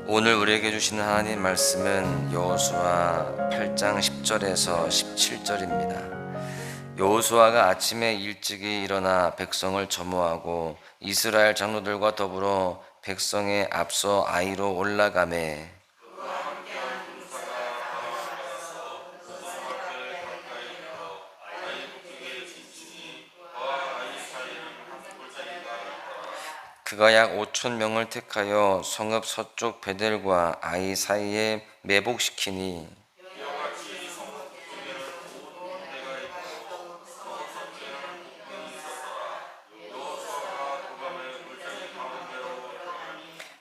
오늘 우리에게 주시는 하나님 말씀은 여호수아 8장 10절에서 17절입니다. 여호수아가 아침에 일찍이 일어나 백성을 점호하고 이스라엘 장로들과 더불어 백성의 앞서 아이로 올라가매 그가 약 5천 명을 택하여 성읍 서쪽 베델과 아이 사이에 매복시키니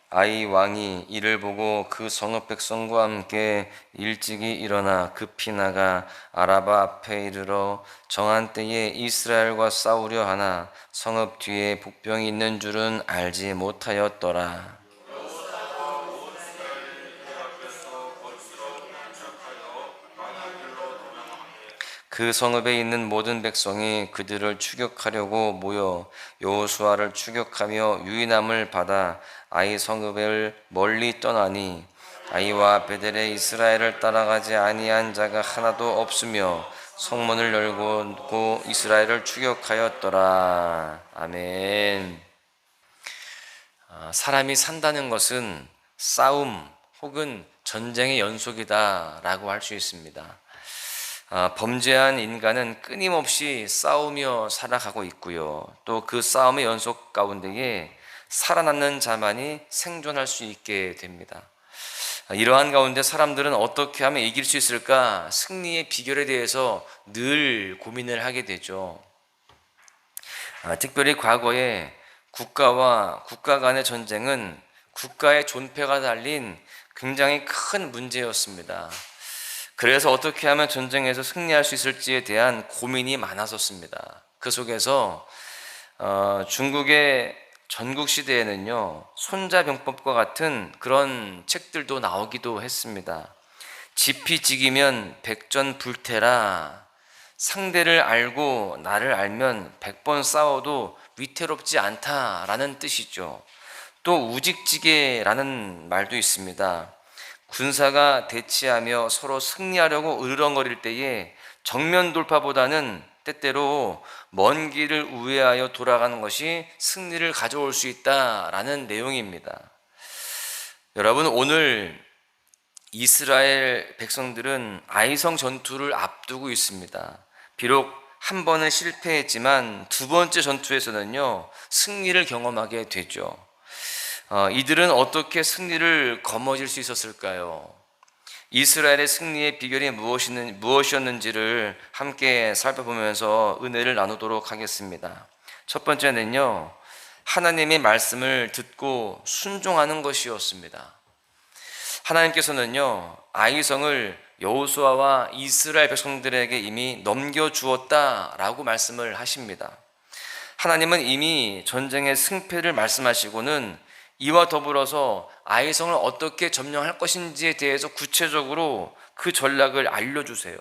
아이 왕이 이를 보고 그 성읍 백성과 함께 일찍이 일어나 급히 나가 아라바 앞에 이르러 정한 때에 이스라엘과 싸우려 하나 성읍 뒤에 복병이 있는 줄은 알지 못하였더라. 그 성읍에 있는 모든 백성이 그들을 추격하려고 모여 여호수아를 추격하며 유인함을 받아 아이 성읍을 멀리 떠나니 아이와 베델에 이스라엘을 따라가지 아니한 자가 하나도 없으며 성문을 열고 이스라엘을 추격하였더라. 아멘. 사람이 산다는 것은 싸움 혹은 전쟁의 연속이다라고 할 수 있습니다. 범죄한 인간은 끊임없이 싸우며 살아가고 있고요. 또 그 싸움의 연속 가운데에 살아남는 자만이 생존할 수 있게 됩니다. 이러한 가운데 사람들은 어떻게 하면 이길 수 있을까? 승리의 비결에 대해서 늘 고민을 하게 되죠. 특별히 과거에 국가와 국가 간의 전쟁은 국가의 존폐가 달린 굉장히 큰 문제였습니다. 그래서 어떻게 하면 전쟁에서 승리할 수 있을지에 대한 고민이 많았었습니다. 그 속에서 중국의 전국시대에는요, 손자병법과 같은 그런 책들도 나오기도 했습니다. 지피지기면 백전불태라. 상대를 알고 나를 알면 100번 싸워도 위태롭지 않다라는 뜻이죠. 또 우직지게라는 말도 있습니다. 군사가 대치하며 서로 승리하려고 으르렁거릴 때에 정면 돌파보다는 때때로 먼 길을 우회하여 돌아가는 것이 승리를 가져올 수 있다라는 내용입니다. 여러분, 오늘 이스라엘 백성들은 아이성 전투를 앞두고 있습니다. 비록 한 번은 실패했지만 두 번째 전투에서는요, 승리를 경험하게 되죠. 이들은 어떻게 승리를 거머쥘 수 있었을까요? 이스라엘의 승리의 비결이 무엇이었는지를 함께 살펴보면서 은혜를 나누도록 하겠습니다. 첫 번째는요, 하나님의 말씀을 듣고 순종하는 것이었습니다. 하나님께서는요, 아이성을 여호수아와 이스라엘 백성들에게 이미 넘겨주었다라고 말씀을 하십니다. 하나님은 이미 전쟁의 승패를 말씀하시고는 이와 더불어서 아이성을 어떻게 점령할 것인지에 대해서 구체적으로 그 전략을 알려주세요.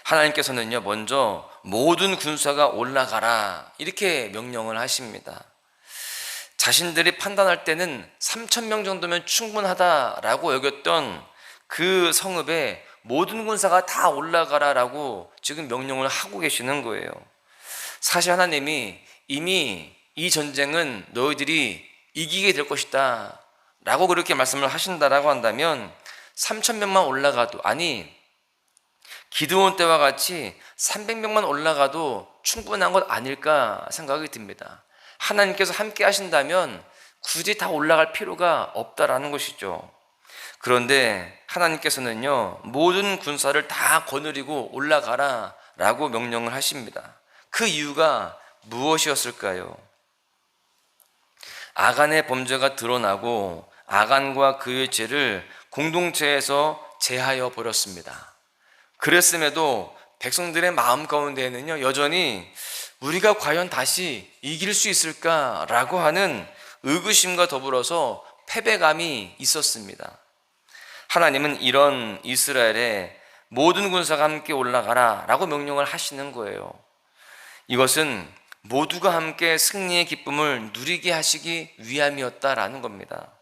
하나님께서는요, 먼저 모든 군사가 올라가라 이렇게 명령을 하십니다. 자신들이 판단할 때는 3,000명 정도면 충분하다라고 여겼던 그 성읍에 모든 군사가 다 올라가라라고 지금 명령을 하고 계시는 거예요. 사실 하나님이 이미 이 전쟁은 너희들이 이기게 될 것이다 라고 그렇게 말씀을 하신다라고 한다면 3,000명만 올라가도, 아니 기드온 때와 같이 300명만 올라가도 충분한 것 아닐까 생각이 듭니다. 하나님께서 함께 하신다면 굳이 다 올라갈 필요가 없다라는 것이죠. 그런데 하나님께서는요, 모든 군사를 다 거느리고 올라가라 라고 명령을 하십니다. 그 이유가 무엇이었을까요? 아간의 범죄가 드러나고 아간과 그의 죄를 공동체에서 제하여 버렸습니다. 그랬음에도 백성들의 마음 가운데에는요, 여전히 우리가 과연 다시 이길 수 있을까라고 하는 의구심과 더불어서 패배감이 있었습니다. 하나님은 이런 이스라엘의 모든 군사가 함께 올라가라 라고 명령을 하시는 거예요. 이것은 모두가 함께 승리의 기쁨을 누리게 하시기 위함이었다라는 겁니다.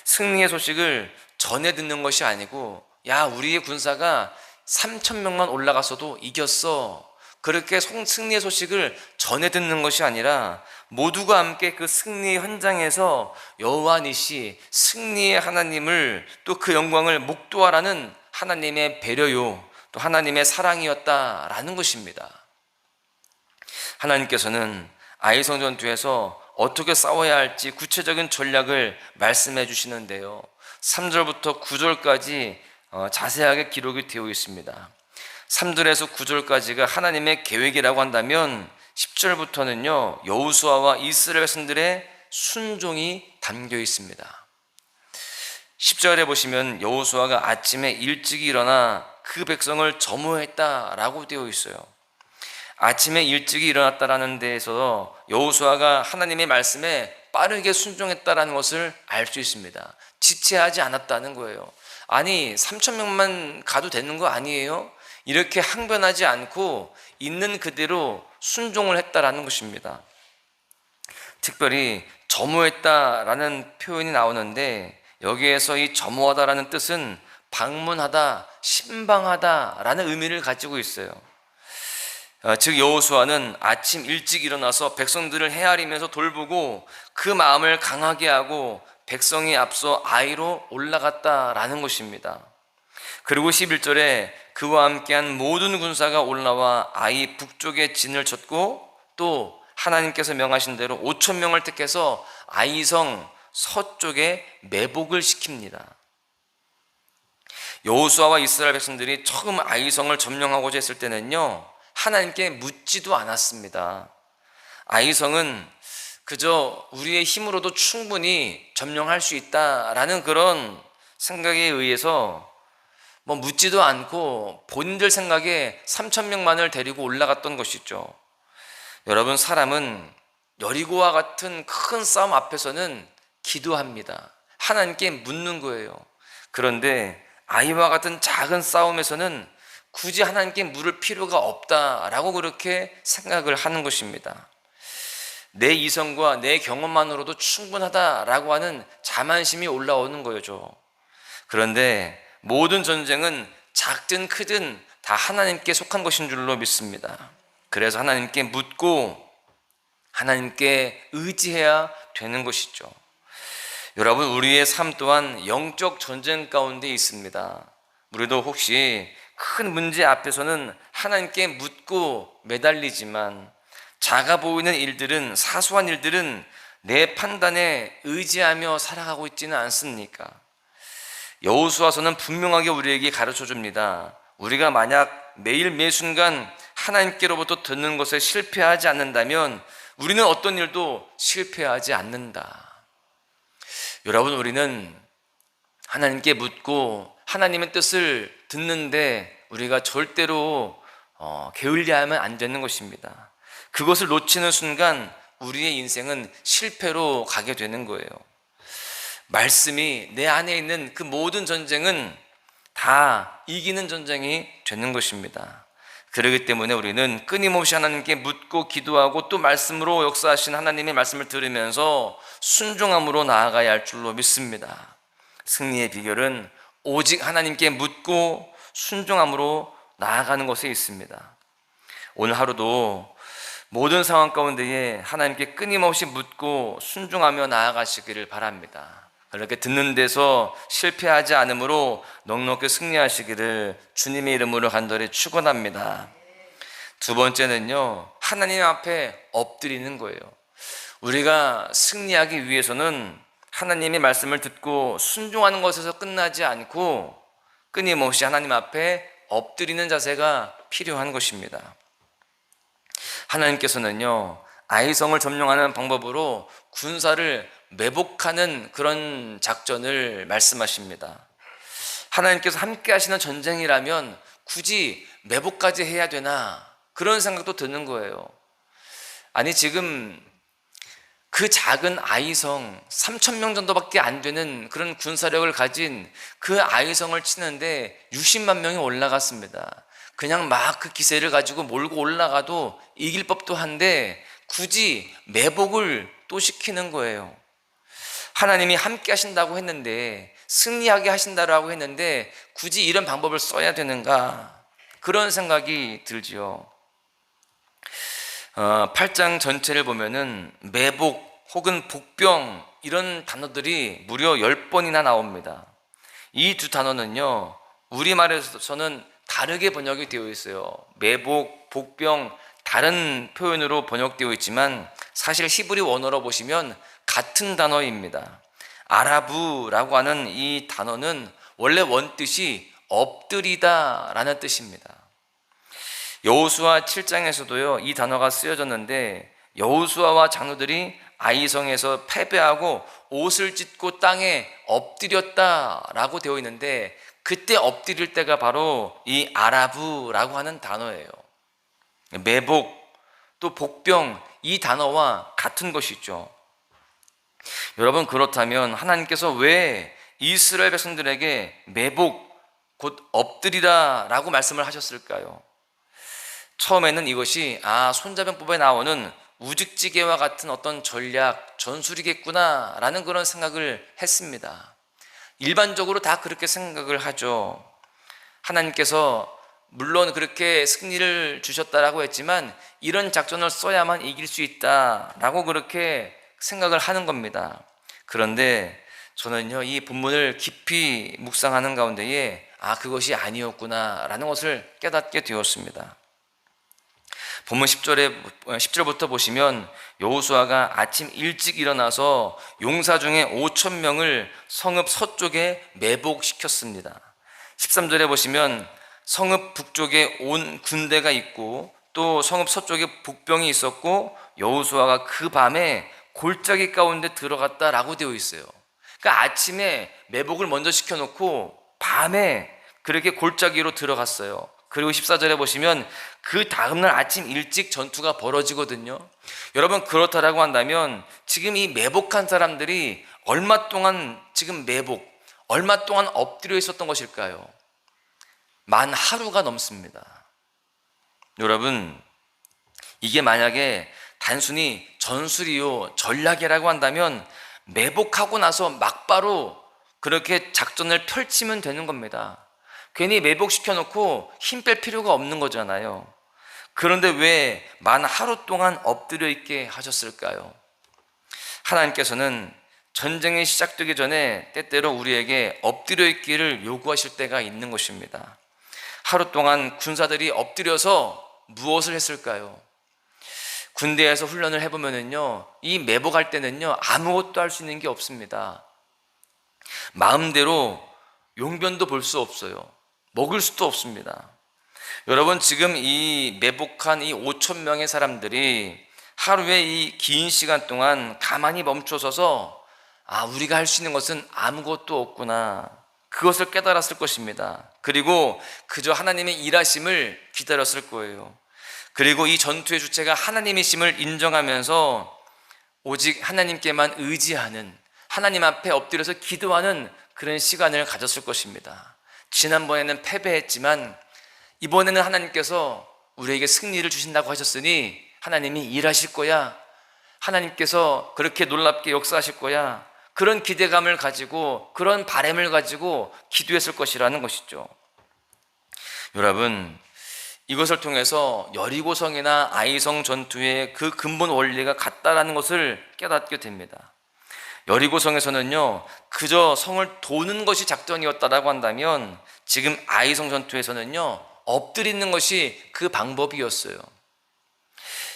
승리의 소식을 전해 듣는 것이 아니고, 야, 우리의 군사가 3천 명만 올라갔어도 이겼어, 그렇게 승리의 소식을 전해 듣는 것이 아니라 모두가 함께 그 승리의 현장에서 여호와 니시, 승리의 하나님을, 또 그 영광을 목도하라는 하나님의 배려요, 또 하나님의 사랑이었다라는 것입니다. 하나님께서는 아이성 전투에서 어떻게 싸워야 할지 구체적인 전략을 말씀해 주시는데요, 3절부터 9절까지 자세하게 기록이 되어 있습니다. 3절에서 9절까지가 하나님의 계획이라고 한다면 10절부터는요 여호수아와 이스라엘 백성들의 순종이 담겨 있습니다. 10절에 보시면 여호수아가 아침에 일찍 일어나 그 백성을 점호했다라고 되어 있어요. 아침에 일찍 일어났다라는 데에서 여호수아가 하나님의 말씀에 빠르게 순종했다라는 것을 알 수 있습니다. 지체하지 않았다는 거예요. 아니 3천 명만 가도 되는 거 아니에요? 이렇게 항변하지 않고 있는 그대로 순종을 했다라는 것입니다. 특별히 점호했다라는 표현이 나오는데, 여기에서 이 점호하다라는 뜻은 방문하다, 신방하다라는 의미를 가지고 있어요. 즉 여호수아는 아침 일찍 일어나서 백성들을 헤아리면서 돌보고 그 마음을 강하게 하고 백성이 앞서 아이로 올라갔다라는 것입니다. 그리고 11절에 그와 함께한 모든 군사가 올라와 아이 북쪽에 진을 쳤고, 또 하나님께서 명하신 대로 5천 명을 택해서 아이성 서쪽에 매복을 시킵니다. 여호수아와 이스라엘 백성들이 처음 아이성을 점령하고자 했을 때는요 하나님께 묻지도 않았습니다. 아이성은 그저 우리의 힘으로도 충분히 점령할 수 있다라는 그런 생각에 의해서 묻지도 않고 본인들 생각에 3천 명만을 데리고 올라갔던 것이죠. 여러분, 사람은 여리고와 같은 큰 싸움 앞에서는 기도합니다. 하나님께 묻는 거예요. 그런데 아이와 같은 작은 싸움에서는 굳이 하나님께 물을 필요가 없다라고 그렇게 생각을 하는 것입니다. 내 이성과 내 경험만으로도 충분하다라고 하는 자만심이 올라오는 거죠. 그런데 모든 전쟁은 작든 크든 다 하나님께 속한 것인 줄로 믿습니다. 그래서 하나님께 묻고 하나님께 의지해야 되는 것이죠. 여러분, 우리의 삶 또한 영적 전쟁 가운데 있습니다. 우리도 혹시 큰 문제 앞에서는 하나님께 묻고 매달리지만, 작아 보이는 일들은, 사소한 일들은 내 판단에 의지하며 살아가고 있지는 않습니까? 여호수아서는 분명하게 우리에게 가르쳐 줍니다. 우리가 만약 매일 매 순간 하나님께로부터 듣는 것에 실패하지 않는다면 우리는 어떤 일도 실패하지 않는다. 여러분, 우리는 하나님께 묻고 하나님의 뜻을 듣는데 우리가 절대로 게을리하면 안 되는 것입니다. 그것을 놓치는 순간 우리의 인생은 실패로 가게 되는 거예요. 말씀이 내 안에 있는 그 모든 전쟁은 다 이기는 전쟁이 되는 것입니다. 그렇기 때문에 우리는 끊임없이 하나님께 묻고 기도하고 또 말씀으로 역사하신 하나님의 말씀을 들으면서 순종함으로 나아가야 할 줄로 믿습니다. 승리의 비결은 오직 하나님께 묻고 순종함으로 나아가는 것에 있습니다. 오늘 하루도 모든 상황 가운데에 하나님께 끊임없이 묻고 순종하며 나아가시기를 바랍니다. 그렇게 듣는 데서 실패하지 않으므로 넉넉히 승리하시기를 주님의 이름으로 간절히 축원합니다. 두 번째는요, 하나님 앞에 엎드리는 거예요. 우리가 승리하기 위해서는 하나님의 말씀을 듣고 순종하는 것에서 끝나지 않고 끊임없이 하나님 앞에 엎드리는 자세가 필요한 것입니다. 하나님께서는요, 아이성을 점령하는 방법으로 군사를 매복하는 그런 작전을 말씀하십니다. 하나님께서 함께 하시는 전쟁이라면 굳이 매복까지 해야 되나, 그런 생각도 드는 거예요. 아니, 지금 그 작은 아이성 3천 명 정도밖에 안 되는 그런 군사력을 가진 그 아이성을 치는데 60만 명이 올라갔습니다. 그냥 막 그 기세를 가지고 몰고 올라가도 이길 법도 한데 굳이 매복을 또 시키는 거예요. 하나님이 함께 하신다고 했는데, 승리하게 하신다라고 했는데 굳이 이런 방법을 써야 되는가, 그런 생각이 들지요. 8장 전체를 보면은 매복 혹은 복병 이런 단어들이 무려 10번이나 나옵니다. 이 두 단어는요, 우리말에서는 다르게 번역이 되어 있어요. 매복, 복병 다른 표현으로 번역되어 있지만 사실 히브리 원어로 보시면 같은 단어입니다. 아라브라고 하는 이 단어는 원래 원뜻이 엎드리다 라는 뜻입니다. 여호수아 7장에서도요 이 단어가 쓰여졌는데, 여호수아와 장로들이 아이성에서 패배하고 옷을 찢고 땅에 엎드렸다라고 되어 있는데, 그때 엎드릴 때가 바로 이 아라브라고 하는 단어예요. 매복 또 복병 이 단어와 같은 것이죠. 여러분, 그렇다면 하나님께서 왜 이스라엘 백성들에게 매복 곧 엎드리라 라고 말씀을 하셨을까요? 처음에는 이것이 손자병법에 나오는 우직지개와 같은 어떤 전략, 전술이겠구나 라는 그런 생각을 했습니다. 일반적으로 다 그렇게 생각을 하죠. 하나님께서 물론 그렇게 승리를 주셨다라고 했지만 이런 작전을 써야만 이길 수 있다라고 그렇게 생각을 하는 겁니다. 그런데 저는요 이 본문을 깊이 묵상하는 가운데에 그것이 아니었구나 라는 것을 깨닫게 되었습니다. 본문 10절부터 보시면 여호수아가 아침 일찍 일어나서 용사 중에 5,000명을 성읍 서쪽에 매복시켰습니다. 13절에 보시면 성읍 북쪽에 온 군대가 있고 또 성읍 서쪽에 복병이 있었고 여호수아가 그 밤에 골짜기 가운데 들어갔다라고 되어 있어요. 그러니까 아침에 매복을 먼저 시켜놓고 밤에 그렇게 골짜기로 들어갔어요. 그리고 14절에 보시면 그 다음날 아침 일찍 전투가 벌어지거든요. 여러분, 그렇다라고 한다면 지금 이 매복한 사람들이 얼마 동안 지금 얼마 동안 엎드려 있었던 것일까요? 만 하루가 넘습니다. 여러분, 이게 만약에 단순히 전술이요 전략이라고 한다면 매복하고 나서 막바로 그렇게 작전을 펼치면 되는 겁니다. 괜히 매복시켜 놓고 힘 뺄 필요가 없는 거잖아요. 그런데 왜 만 하루 동안 엎드려 있게 하셨을까요? 하나님께서는 전쟁이 시작되기 전에 때때로 우리에게 엎드려 있기를 요구하실 때가 있는 것입니다. 하루 동안 군사들이 엎드려서 무엇을 했을까요? 군대에서 훈련을 해보면은요, 이 매복할 때는요 아무것도 할 수 있는 게 없습니다. 마음대로 용변도 볼 수 없어요. 먹을 수도 없습니다. 여러분, 지금 이 매복한 이 5,000명의 사람들이 하루에 이 긴 시간 동안 가만히 멈춰서서 우리가 할 수 있는 것은 아무것도 없구나, 그것을 깨달았을 것입니다. 그리고 그저 하나님의 일하심을 기다렸을 거예요. 그리고 이 전투의 주체가 하나님이심을 인정하면서 오직 하나님께만 의지하는, 하나님 앞에 엎드려서 기도하는 그런 시간을 가졌을 것입니다. 지난번에는 패배했지만 이번에는 하나님께서 우리에게 승리를 주신다고 하셨으니 하나님이 일하실 거야, 하나님께서 그렇게 놀랍게 역사하실 거야, 그런 기대감을 가지고 그런 바람을 가지고 기도했을 것이라는 것이죠. 여러분, 이것을 통해서 여리고성이나 아이성 전투의 그 근본 원리가 같다라는 것을 깨닫게 됩니다. 여리고성에서는요 그저 성을 도는 것이 작전이었다라고 한다면, 지금 아이성 전투에서는요 엎드리는 것이 그 방법이었어요.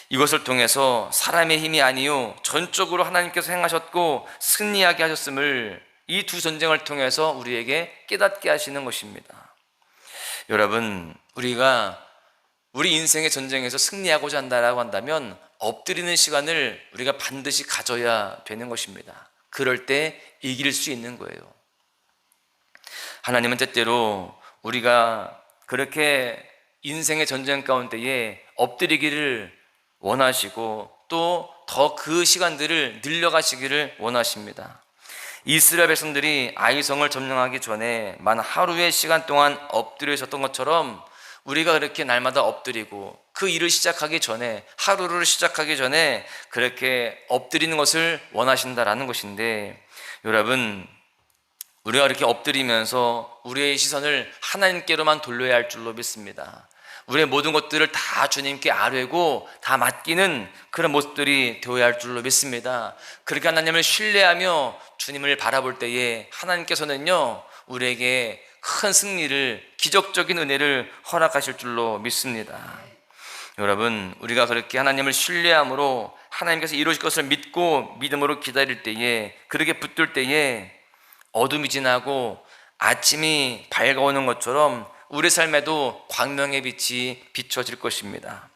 이것을 통해서 사람의 힘이 아니요 전적으로 하나님께서 행하셨고 승리하게 하셨음을 이 두 전쟁을 통해서 우리에게 깨닫게 하시는 것입니다. 여러분, 우리가 우리 인생의 전쟁에서 승리하고자 한다라고 한다면 엎드리는 시간을 우리가 반드시 가져야 되는 것입니다. 그럴 때 이길 수 있는 거예요. 하나님은 때때로 우리가 그렇게 인생의 전쟁 가운데에 엎드리기를 원하시고 또 더 그 시간들을 늘려가시기를 원하십니다. 이스라엘 백성들이 아이성을 점령하기 전에 만 하루의 시간 동안 엎드려 있었던 것처럼 우리가 그렇게 날마다 엎드리고 그 일을 시작하기 전에, 하루를 시작하기 전에 그렇게 엎드리는 것을 원하신다라는 것인데, 여러분, 우리가 이렇게 엎드리면서 우리의 시선을 하나님께로만 돌려야 할 줄로 믿습니다. 우리의 모든 것들을 다 주님께 아뢰고 다 맡기는 그런 모습들이 되어야 할 줄로 믿습니다. 그렇게 하나님을 신뢰하며 주님을 바라볼 때에 하나님께서는요, 우리에게 큰 승리를, 기적적인 은혜를 허락하실 줄로 믿습니다. 여러분, 우리가 그렇게 하나님을 신뢰함으로 하나님께서 이루실 것을 믿고 믿음으로 기다릴 때에, 그렇게 붙들 때에 어둠이 지나고 아침이 밝아오는 것처럼 우리 삶에도 광명의 빛이 비춰질 것입니다.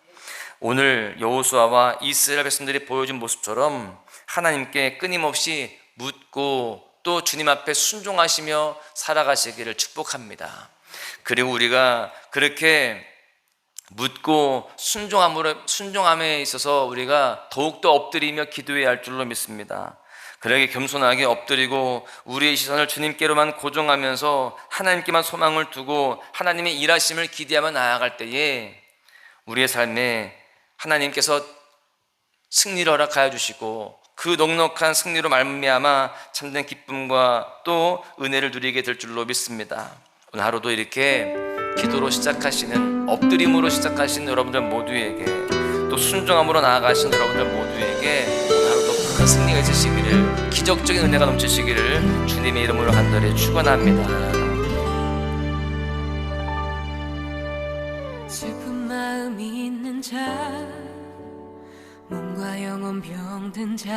오늘 여호수아와 이스라엘 백성들이 보여준 모습처럼 하나님께 끊임없이 묻고 또 주님 앞에 순종하시며 살아가시기를 축복합니다. 그리고 우리가 그렇게 묻고 순종함에 있어서 우리가 더욱더 엎드리며 기도해야 할 줄로 믿습니다. 그렇게 겸손하게 엎드리고 우리의 시선을 주님께로만 고정하면서 하나님께만 소망을 두고 하나님의 일하심을 기대하며 나아갈 때에 우리의 삶에 하나님께서 승리를 허락하여 주시고 그 넉넉한 승리로 말미암아 참된 기쁨과 또 은혜를 누리게 될 줄로 믿습니다. 오늘 하루도 이렇게 기도로 시작하시는, 엎드림으로 시작하시는 여러분들 모두에게, 또 순종함으로 나아가신 여러분들 모두에게 오늘 하루도 큰 승리가 있으시기를, 기적적인 은혜가 넘치시기를 주님의 이름으로 간절히 축원합니다. 슬픈 마음이 있는 자, 몸과 영혼 병든 자,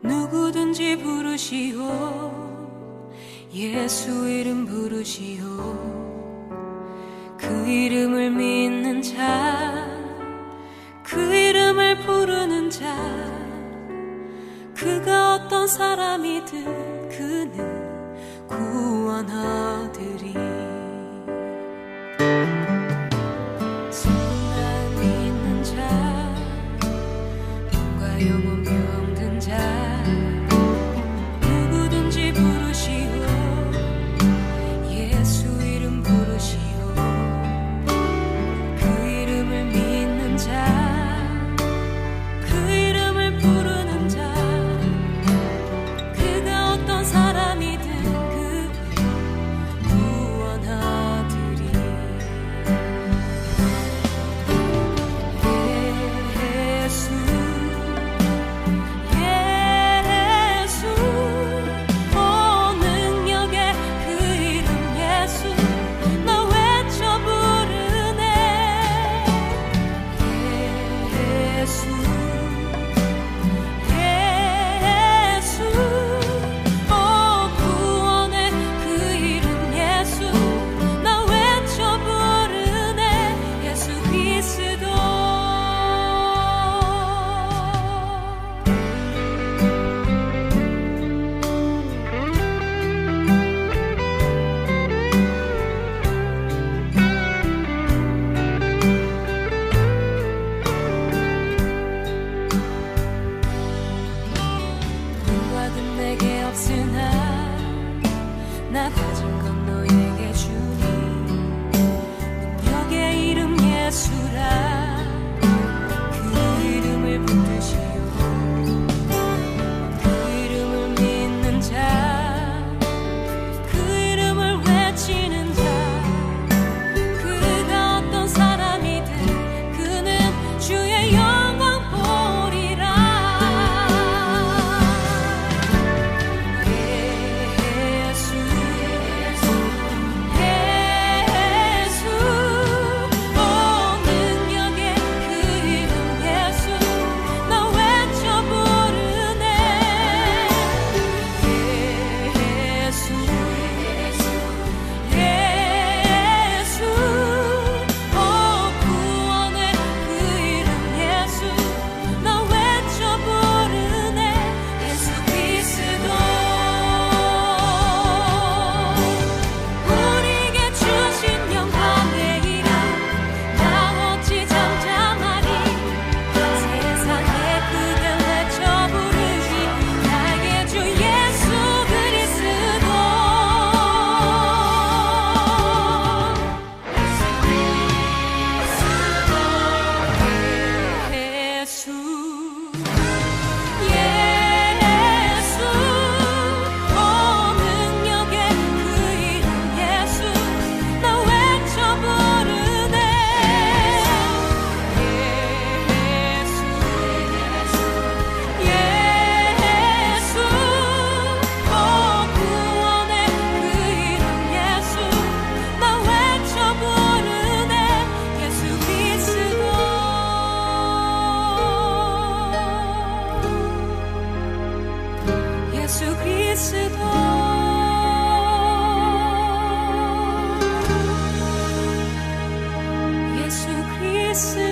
누구든지 부르시오. 예수 이름 부르시오. 그 이름을 믿는 자, 그 이름을 부르는 자, 그가 어떤 사람이든 그는 구원하리리. 슬픈 마음이 있는 자, 몸과 영혼 병든 자, 누구든지 부르시오. 예수 이름 부르시오. 그 이름을 믿는 자, 그 이름을 부르는 자, 그가 어떤 사람이든 그 구원하리리. 예수 예수 오 능력의 그 이름 예수, 나 외쳐 부르네. 예수 예수 오 구원의 그 이름 예수, 나 외쳐 부르네. 예수 그리스도. 있으니